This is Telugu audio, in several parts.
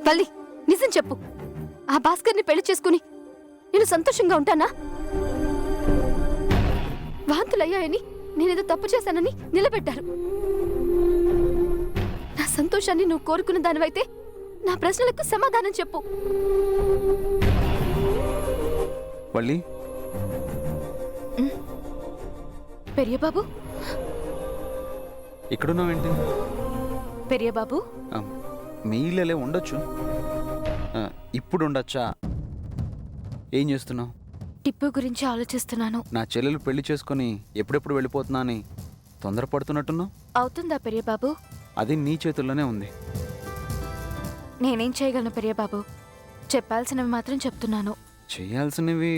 వల్లి, నిజం చెప్పు. ఆ భాస్కర్ని పెళ్లి చేసుకుని నేను సంతోషంగా ఉంటానా? వాంతులయ్యాయని నేనేదో తప్పు చేశానని నిలబెట్టారు. నా సంతోషాన్ని నువ్వు కోరుకున్న దానివైతే నా ప్రశ్నలకు సమాధానం చెప్పు. వల్లి, పెరియబాబు, ఇక్కడున్నావేంటి? పెరియబాబు, మీ ఇళ్ళే ఉండొచ్చు, ఇప్పుడు ఉండొచ్చా? ఏం చేస్తున్నావు? టిప్పు గురించి ఆలోచిస్తున్నాను. నా చెల్లెలు పెళ్లి చేసుకుని ఎప్పుడెప్పుడు వెళ్ళిపోతున్నా అని తొందరపడుతున్నట్టున్నావు. అవుతుందా పెరియబాబు? అది నీ చేతుల్లోనే ఉంది. నేనేం చేయగలను పెరియబాబు? చెప్పాల్సినవి మాత్రం చెప్తున్నాను. చేయాల్సినవి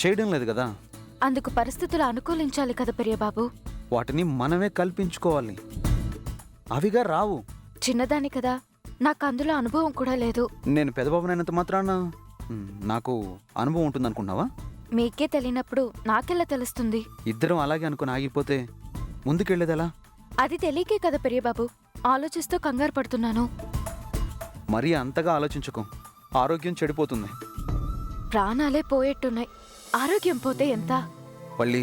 చేయడం లేదు కదా. అందుకు పరిస్థితులు అనుకూలించాలి కదా పెరియబాబు. వాటిని మనమే కల్పించుకోవాలి. అవిగా రావు. చిన్నదాని కదా, నాకు అందులో అనుభవం కూడా లేదు. నేను పెదబాబునైనంత మాత్రాన నాకు అనుభవం ఉంటుంది అనుకున్నావా? మీకే తెలియనప్పుడు నాకెలా తెలుస్తుంది? ఇద్దరం అలాగే అనుకుని ఆగిపోతే ముందుకెళ్ళేదెలా? అది తెలియకే కదా పెరియబాబు ఆలోచిస్తూ కంగారు పడుతున్నాను. మరీ అంతగా ఆలోచించుకో, ఆరోగ్యం చెడిపోతుంది. ప్రాణాలే పోయేట్టున్నాయి, ఆరోగ్యం పోతే ఎంత? మళ్ళీ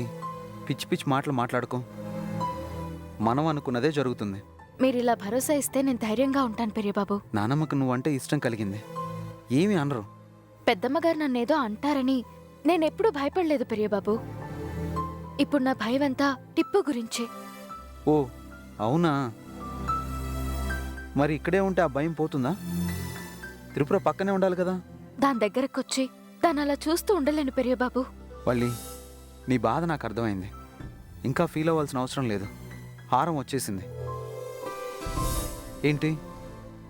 పిచ్చి పిచ్చి మాటలు మాట్లాడుకో. మనం అనుకున్నదే జరుగుతుంది. మీరిలా భరోసా ఇస్తే నేను ధైర్యంగా ఉంటాను పెరియబాబు. నానమ్మకు నువ్వంటే ఇష్టం కలిగింది. ఏమీ అనరు. పెద్దమ్మగారు నన్నేదో అంటారని నేనెప్పుడూ భయపడలేదు పెరియబాబు. ఇప్పుడు నా భయమంతా టిప్పు గురించే. ఓ అవునా? మరి ఇక్కడే ఉంటే ఆ భయం పోతుందా? త్రిపుర పక్కనే ఉండాలి కదా. దాని దగ్గరకొచ్చి దాన్ని అలా చూస్తూ ఉండలేను పెరియబాబు. వల్లి, నీ బాధ నాకు అర్థమైంది. ఇంకా ఫీల్ అవ్వాల్సిన అవసరం లేదు. హారం వచ్చేసింది. ఏంటి,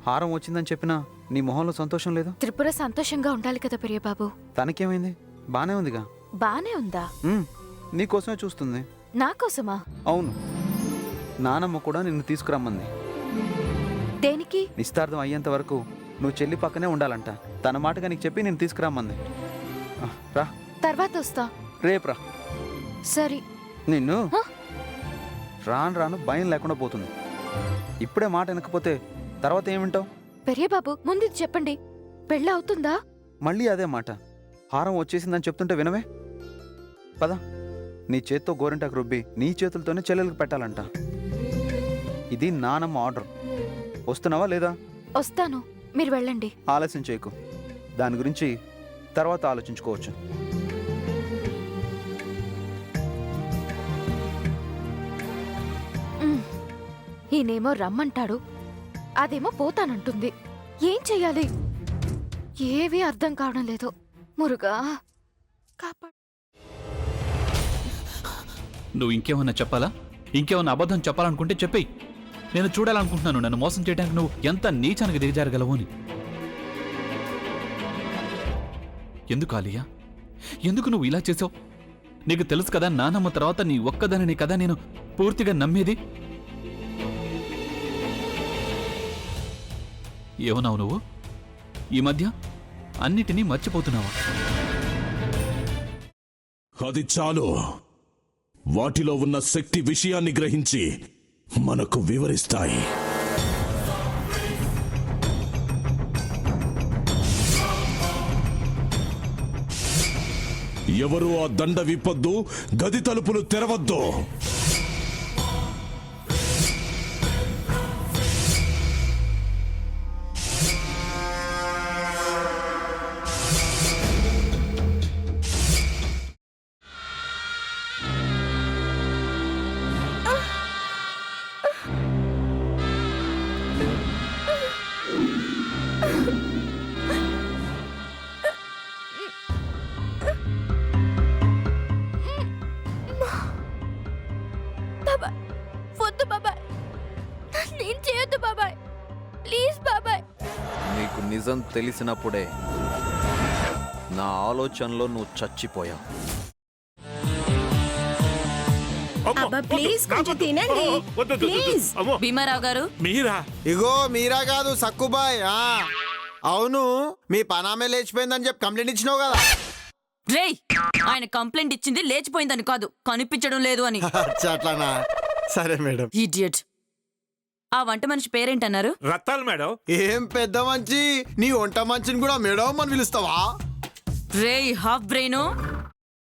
హారం వచ్చిందని చెప్పినా నీ మొహంలో సంతోషం లేదు? త్రిపుర సంతోషంగా ఉండాలి కదా పెరియబాబు. తనకేమైంది? బానే ఉందిగా. బానే ఉందా? నీకోసమే చూస్తుంది. నాకోసమా? అవును, నానమ్మ కూడా నిన్ను తీసుకురమ్మంది. దేనికి? నిస్తార్థం అయ్యేంత వరకు నువ్వు చెల్లి పక్కనే ఉండాలంట. తన మాటగా నీకు చెప్పి నేను తీసుకురమ్మంది. రా, తర్వాత వస్తా. రేపు రా. సరే. నిన్ను రాను రాను భయం లేకుండా పోతుంది. ఇప్పుడే మాట వినకపోతే తర్వాత ఏమింటావు? పెరియబాబు, ముందు ఇది చెప్పండి, పెళ్ళి అవుతుందా? మళ్ళీ అదే మాట. హారం వచ్చేసిందని చెప్తుంటే వినవే. పద, నీ చేత్తో గోరింటాకు రుబ్బి నీ చేతులతోనే చెల్లెలకు పెట్టాలంట. ఇది నానమ్మ ఆర్డర్. వస్తున్నావా లేదా? వస్తాను, మీరు వెళ్ళండి. ఆలస్యం చేయకు. దాని గురించి తర్వాత ఆలోచించుకోవచ్చు. ఈయనేమో రమ్మంటాడు, అదేమో పోతానంటుంది. ఏం చెయ్యాలి? ఏవీ అర్థం కావడం లేదు. మురుగా కాపాడు. నువ్వు ఇంకేమన్నా చెప్పాలా? ఇంకేమన్నా అబద్ధం చెప్పాలనుకుంటే చెప్పేయి. నేను చూడాలనుకుంటున్నాను నన్ను మోసం చేయడానికి నువ్వు ఎంత నీచానికి దిగజారగలవు అని. ఎందుకు ఆలియా, ఎందుకు నువ్వు ఇలా చేసావు? నీకు తెలుసు కదా నానమ్మ తర్వాత నీ ఒక్కదానిని కదా నేను పూర్తిగా నమ్మేది. ఏమన్నావు నువ్వు? ఈ మధ్య అన్నిటినీ మర్చిపోతున్నావా? అది చాలు. వాటిలో ఉన్న శక్తి విషయాన్ని గ్రహించి మనకు వివరిస్తాయి. ఎవరు ఆ దండ విప్పొద్దు, గది తలుపులు తెరవద్దు. వద్దు బాబాయ్, నేను చేయొద్దు బాబాయ్, ప్లీజ్ బాబాయ్. నీకు నిజం తెలిసినప్పుడే నా ఆలోచనలో నువ్వు చచ్చిపోయావు. ప్లీజ్ కొంచెం తినండి ప్లీజ్. భీమారావు గారు, మీరా? ఇగో మీరా కాదు, సక్కుబాయ్. అవును, మీ పనామే లేచిపోయిందని చెప్పి కంప్లైంట్ ఇచ్చినావు కదా. రేయ్, ఆయన కంప్లైంట్ ఇచ్చింది లేచిపోయిందని కాదు, కనిపించడం లేదు అని. అట్లానా? సరే మేడం. ఇడియట్. ఆ వంట మనిషి పేరేంటన్నారు? రత్తాలు మేడం. ఏం పెద్ద మంచి, నీ వంట మంచిని కూడా మేడం అని పిలుస్తావా? రేయ్ హాఫ్ బ్రెయిన్,